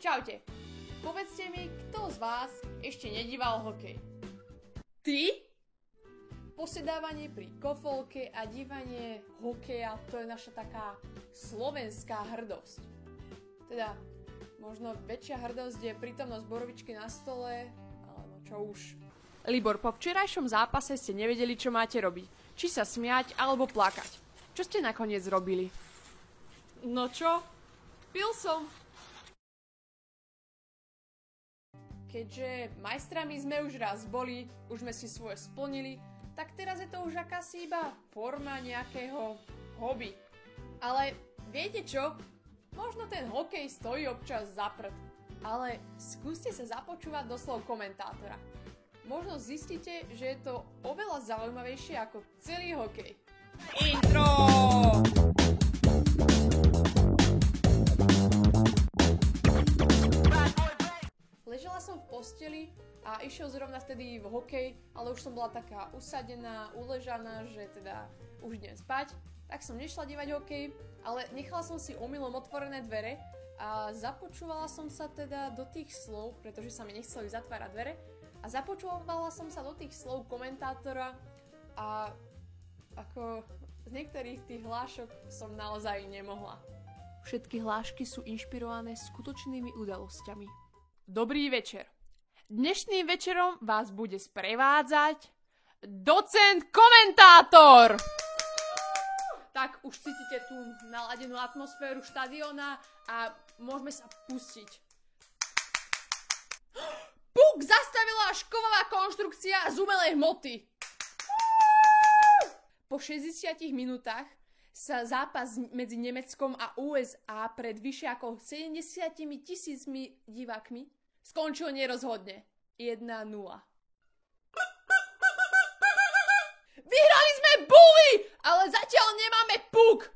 Čaute. Povedzte mi, kto z vás ešte nedíval hokej? Ty? Posedávanie pri kofolke a dívanie hokeja, to je naša taká slovenská hrdosť. Teda, možno väčšia hrdosť je prítomnosť borovičky na stole, ale no čo už. Libor, po včerajšom zápase ste nevedeli, čo máte robiť. Či sa smiať, alebo plakať. Čo ste nakoniec robili? No čo? Pil som. Keďže majstrami sme už raz boli, už sme si svoje splnili, tak teraz je to už akási iba forma nejakého hobby. Ale viete čo? Možno ten hokej stojí občas za prd. Ale skúste sa započúvať do slov komentátora. Možno zistíte, že je to oveľa zaujímavejšie ako celý hokej. Intro! Ležela som v posteli a išiel zrovna vtedy v hokej, ale už som bola taká usadená, uležaná, že teda už idem spať. Tak som nešla dívať hokej, ale nechala som si omylom otvorené dvere a započúvala som sa teda do tých slov, pretože sa mi nechceli zatvárať dvere, a započúvala som sa do tých slov komentátora a ako z niektorých tých hlášok som naozaj nemohla. Všetky hlášky sú inšpirované skutočnými udalosťami. Dobrý večer. Dnešným večerom vás bude sprevádzať docent komentátor! Tak už cítite tú naladenú atmosféru štadióna a môžeme sa pustiť. Puk zastavila škovová konštrukcia z umelej hmoty. Po 60 minútach sa zápas medzi Nemeckom a USA pred vyše ako 70 000 divákmi skončil nerozhodne. 1-0. Vyhrali sme bully, ale zatiaľ nemáme puk.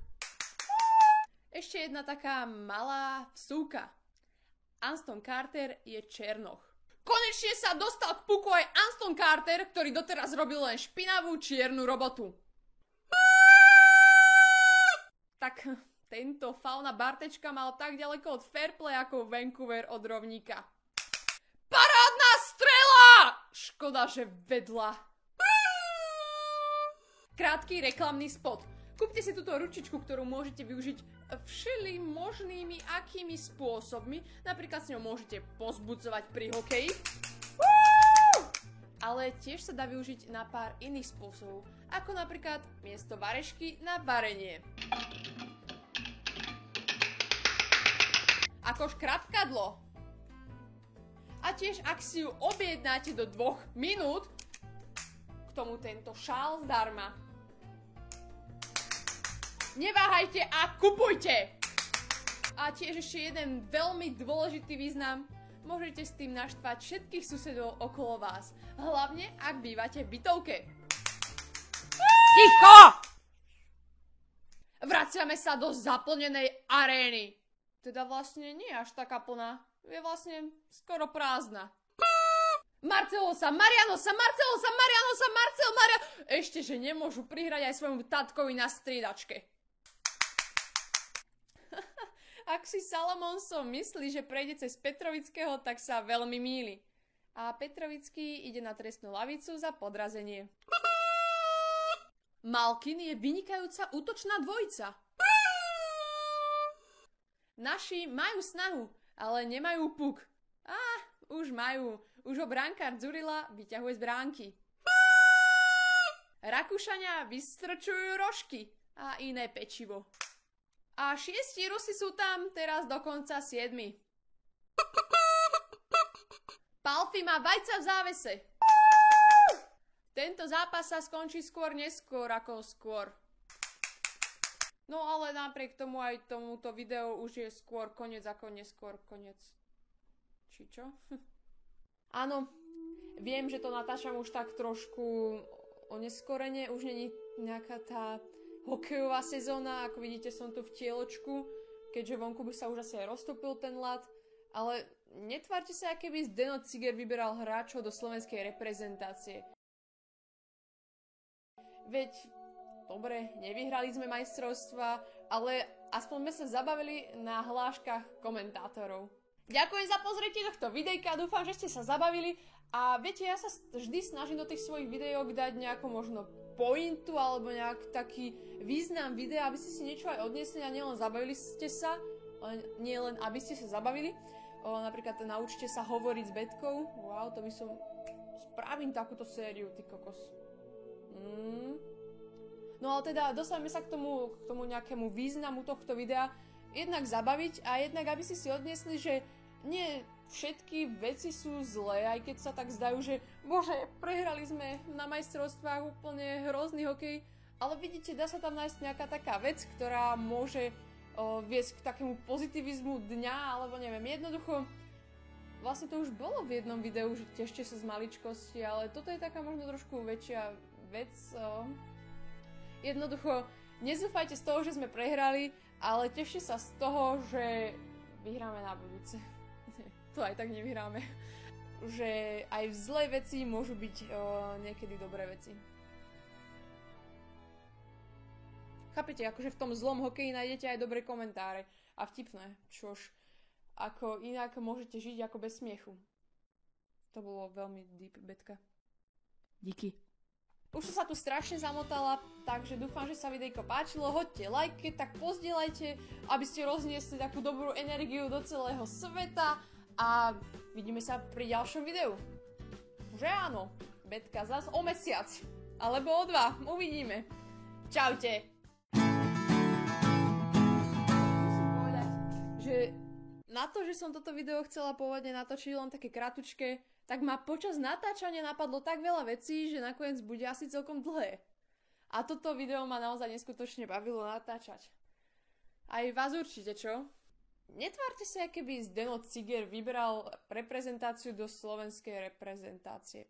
Ešte jedna taká malá vsúka. Anston Carter je černoch. Konečne sa dostal k puku aj Anston Carter, ktorý doteraz robil len špinavú čiernu robotu. Tak tento fauna Bartečka mal tak ďaleko od fairplay ako Vancouver od rovníka. Parádna strela! Škoda, že vedla. Krátky reklamný spot. Kúpte si túto ručičku, ktorú môžete využiť všeli možnými akými spôsobmi. Napríklad s ňou môžete pozbudzovať pri hokeji. Ale tiež sa dá využiť na pár iných spôsobov. Ako napríklad miesto varešky na varenie. Ako škrapkadlo. A tiež ak si ju objednáte do 2 minút, k tomu tento šál zdarma. Neváhajte a kupujte! A tiež ešte jeden veľmi dôležitý význam. Môžete s tým naštvať všetkých susedov okolo vás. Hlavne, ak bývate v bytovke. Ticho! Vraciame sa do zaplnenej arény. Teda vlastne nie až taká plná. Je vlastne skoro prázdna. Marcelosa, Marianosa, Marcelosa, Marianosa, Maria... Ešte, že nemôžu prihrať aj svojmu tatkovi na striedačke. Ak si Salamonson myslí, že prejde cez Petrovického, tak sa veľmi mýli. A Petrovický ide na trestnú lavicu za podrazenie. Malkin je vynikajúca útočná dvojica. Naši majú snahu, ale nemajú puk. Už majú. Už ho brankár Dzurila vyťahuje z bránky. Rakúšania vystrčujú rožky a iné pečivo. A 6 Rusi sú tam, teraz dokonca 7. Palfi má vajca v závese. Tento zápas sa skončí skôr neskôr ako skôr. No ale napriek tomu aj tomuto videu už je skôr koniec ako neskôr koniec. Či čo? Áno, viem, že to natáčam už tak trošku oneskorene, už není nejaká tá hokejová sezóna, ako vidíte som tu v tieločku, keďže vonku by sa už asi aj roztopil ten ľad, ale netvárte sa, aké by Zdeno Ciger vyberal hráčov do slovenskej reprezentácie. Veď, dobre, nevyhrali sme majstrovstva, ale aspoň sme sa zabavili na hláškach komentátorov. Ďakujem za pozretie tohto videjka, dúfam, že ste sa zabavili a viete, ja sa vždy snažím do tých svojich videók dať nejakú možno pointu alebo nejak taký význam videa, aby ste si niečo aj odniesli a nielen zabavili ste sa, nie len aby ste sa zabavili. Napríklad naučte sa hovoriť s Betkou. Wow, to by som... Spravím takúto sériu, ty kokos. No ale teda dostaneme sa k tomu nejakému významu tohto videa. Jednak zabaviť a jednak aby ste si odniesli, že nie všetky veci sú zlé, aj keď sa tak zdajú, že bože, prehrali sme na majstrovstvách úplne hrozný hokej, ale vidíte, dá sa tam nájsť nejaká taká vec, ktorá môže viesť k takému pozitivizmu dňa, alebo neviem, jednoducho vlastne to už bolo v jednom videu, že tešte sa z maličkosti, ale toto je taká možno trošku väčšia vec. Jednoducho, nezúfajte z toho, že sme prehrali, ale tešte sa z toho, že vyhráme na budúce. To aj tak nevyhráme. Že aj v zlej veci môžu byť niekedy dobré veci. Chápete, akože v tom zlom hokeji nájdete aj dobré komentáre a vtipné, čož ako inak môžete žiť ako bez smiechu. To bolo veľmi deep, Betka. Díky. Už som sa tu strašne zamotala, takže dúfam, že sa videjko páčilo. Hoďte lajky, tak pozdieľajte, aby ste rozniesli takú dobrú energiu do celého sveta a vidíme sa pri ďalšom videu. Že áno, Betka zas o mesiac, alebo o 2, uvidíme. Čaute. Musím povedať, že na to, že som toto video chcela pôvodne natočiť len také kratučké, tak ma počas natáčania napadlo tak veľa vecí, že nakoniec bude asi celkom dlhé. A toto video ma naozaj neskutočne bavilo natáčať. Aj vás určite, čo? Netvárte sa, keby Zdeno Ciger vybral reprezentáciu do slovenskej reprezentácie.